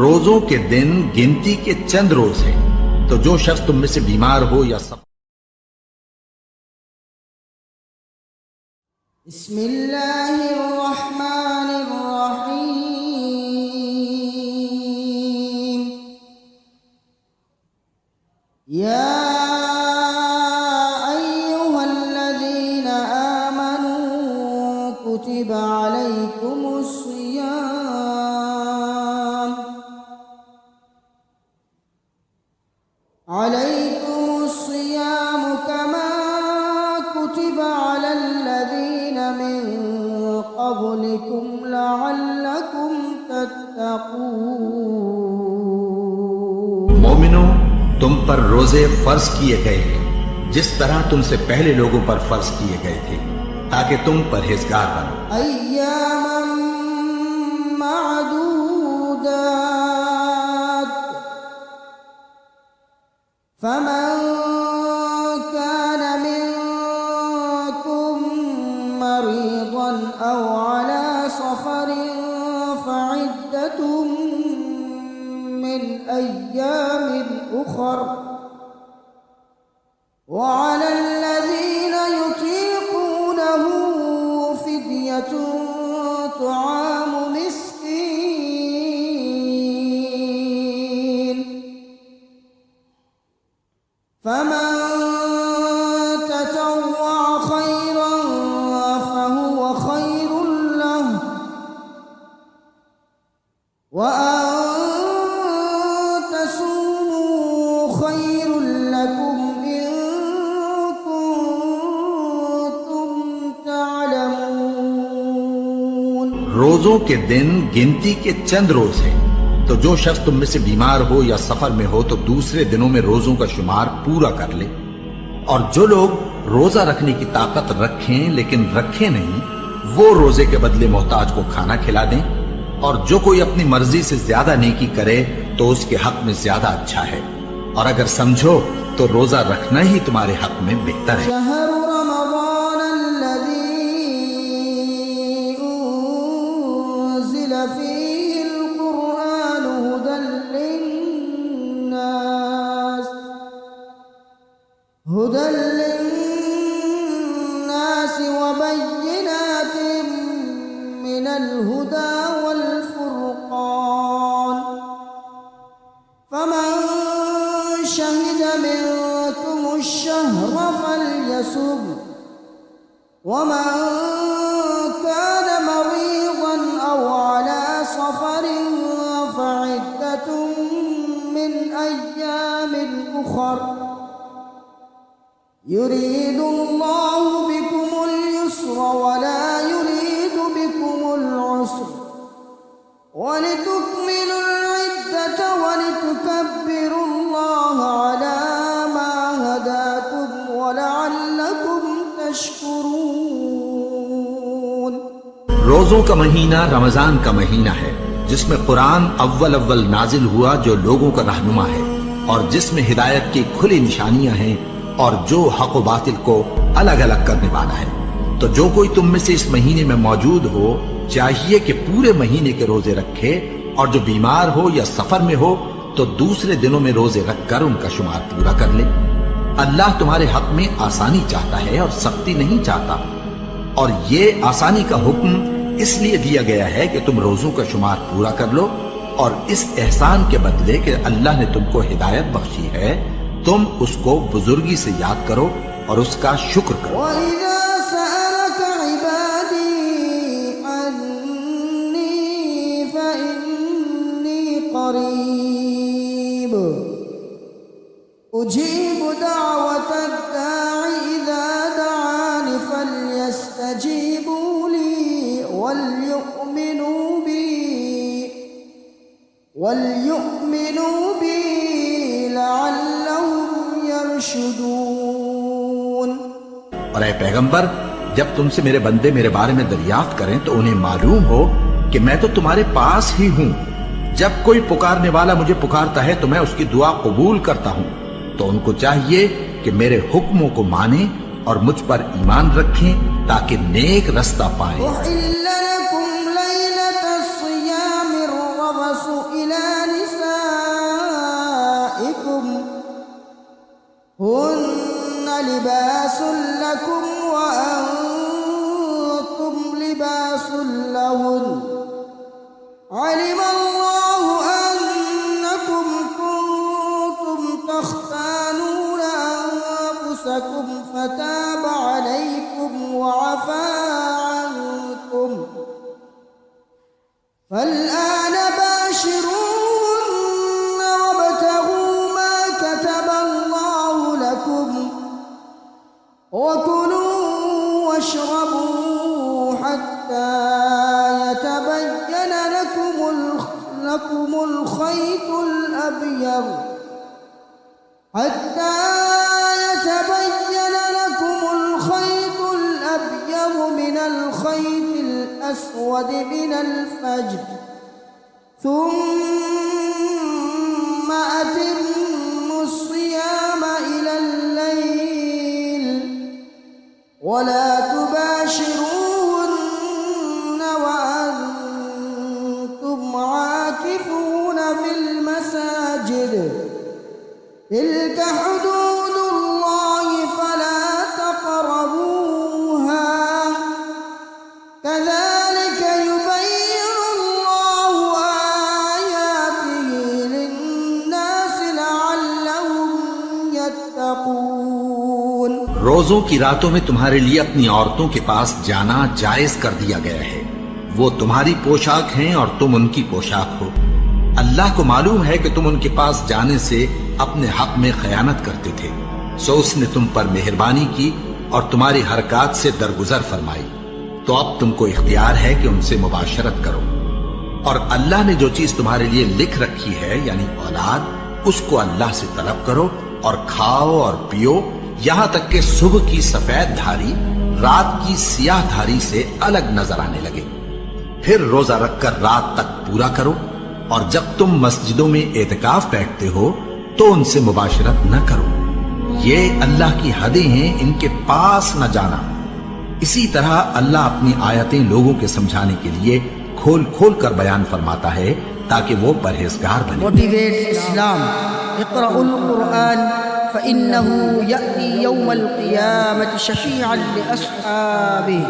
रोजों के दिन गिनती के चंद रोज हैं, तो जो शख्स तुम में से बीमार हो या सब। बिस्मिल्लाहिर्रहमानिर्रहीम। या अय्युहल्लज़ीना आमनू कुतिबा अलैकुमुस्सियाम कमा कुतिबा अलल्लज़ीना मिन क़ब्लिकुम लअल्लकुम तत्तक़ून। मोमिनो, तुम पर रोजे फर्ज किए गए हैं जिस तरह तुमसे पहले लोगों पर फर्ज किए गए थे, ताकि तुम परहेजगार बनो। अय्यामम मअदूदात फमन कान मिनकुम मरीदन औ अला सफरिन फइद्दतुम मिन अय्यामिन उखर वअला अल्लज़ीना युतीक़ूनहु फिद्यतुन तुआमु मिस्कीन फमन ततव्वअ खैरन फहुव खैरुन लहु व अन तसूमू खैरुन लकुम इन कुंतुम तअलमून। रोजों के दिन गिनती के चंद रोज हैं, तो जो शख्स तुम में से बीमार हो या सफर में हो तो दूसरे दिनों में रोजों का शुमार पूरा कर ले। और जो लोग रोजा रखने की ताकत रखें लेकिन रखें नहीं, वो रोजे के बदले मोहताज को खाना खिला दें। और जो कोई अपनी मर्जी से ज्यादा नेकी करे तो उसके हक में ज्यादा अच्छा है। और अगर समझो तो रोजा रखना ही तुम्हारे हक में बेहतर है। हुदल लिन्नास व बय्यिनातिन मिनल हुदा वल फुरक़ान फमन शहिद मिनकुमुश शहर फल्यसुम वमन कान मरीज़न औ अला सफरिन फइद्दतुम मिन अय्यामिन उखर युरीदुल्लाहु बिकुमुल युस्र वला युरीदु बिकुमुल उस्र वलितुकमिलुल इद्दत वलितुकब्बिरुल्लाह अला मा हदाकुम वलअल्लकुम तशकुरून। रोजों का महीना रमजान का महीना है, जिसमें कुरान अव्वल अव्वल नाजिल हुआ, जो लोगों का रहनुमा है और जिसमें हिदायत की खुली निशानियां हैं और जो हक व बातिल को अलग अलग करने वाला है। तो जो कोई तुम में से इस महीने में मौजूद हो, चाहिए कि पूरे महीने के रोजे रखे, और जो बीमार हो या सफर में हो तो दूसरे दिनों में रोजे रखकर उनका शुमार पूरा कर ले। अल्लाह तुम्हारे हक में आसानी चाहता है और सख्ती नहीं चाहता। और ये आसानी का हुक्म इसलिए दिया गया है कि तुम रोजों का शुमार पूरा कर लो, और इस एहसान के बदले कि अल्लाह ने तुमको हिदायत बख्शी है, तुम उसको बुजुर्गी से याद करो और उसका शुक्र करो। उजीबु दावतद दाई इज़ा दआनी फल्यस्तजीबू ली वलयुमिनू बी लअल्लहुम यरशुदून। और ऐ पैगंबर, जब तुमसे मेरे बंदे मेरे बारे में दरियाफ्त करें तो उन्हें मालूम हो कि मैं तो तुम्हारे पास ही हूं। जब कोई पुकारने वाला मुझे पुकारता है तो मैं उसकी दुआ कबूल करता हूं। तो उनको चाहिए कि मेरे हुक्मों को माने और मुझ पर ईमान रखें ताकि नेक रास्ता पाएं। हुन्न लिबासुल लकुम व अंतुम लिबासुल लहुन अलिमल्लाहु अन्नकुम कुंतुम तख्तानून अंफुसकुम फताब अलैकुम व अफा अन्कुम फल्आन बाशिरून वब्तगू मा कतबल्लाहु लकुम वकुलू वश्रबू हत्ता यतबय्यन लकुमुल खैतुल अब्यद حتى يتبين لكم الخيط الأبيض من الخيط الأسود من الفجر ثم أتموا الصيام إلى الليل ولا تباشروهن وأنتم عاكفون في المساجد تلك حدود الله فلا تقربوها كذلك يبين الله آياته للناس لعلهم يتقون। रोजों की रातों में तुम्हारे लिए अपनी औरतों के पास जाना जायज कर दिया गया है। वो तुम्हारी पोशाक हैं और तुम उनकी पोशाक हो। अल्लाह को मालूम है कि तुम उनके पास जाने से अपने हक में खयानत करते थे, सो उसने तुम पर मेहरबानी की और तुम्हारी हरकत से दरगुजर फरमाई। तो अब तुमको इख्तियार है कि उनसे मुबाशरत करो। और अल्लाह ने जो चीज तुम्हारे लिए लिख रखी है यानी औलाद, उसको अल्लाह से तलब करो और खाओ और पियो, यहां तक कि सुबह की सफेद धारी रात की सियाह धारी से अलग नजर आने लगे। फिर रोजा रखकर रात तक पूरा करो, और जब तुम मस्जिदों में एतकाफ बैठते हो तो उनसे मुबाशरत न करो। ये अल्लाह की हदें हैं, इनके पास न जाना। इसी तरह अल्लाह अपनी आयतें लोगों के समझाने के लिए खोल खोल कर बयान फरमाता है ताकि वो परहेजगार बने। मोटिवेट इस्लाम इक़राउल कुरान फ़इन्नहु यअती यौमल क़ियामति शफ़ीअन लिअस्हाबिही।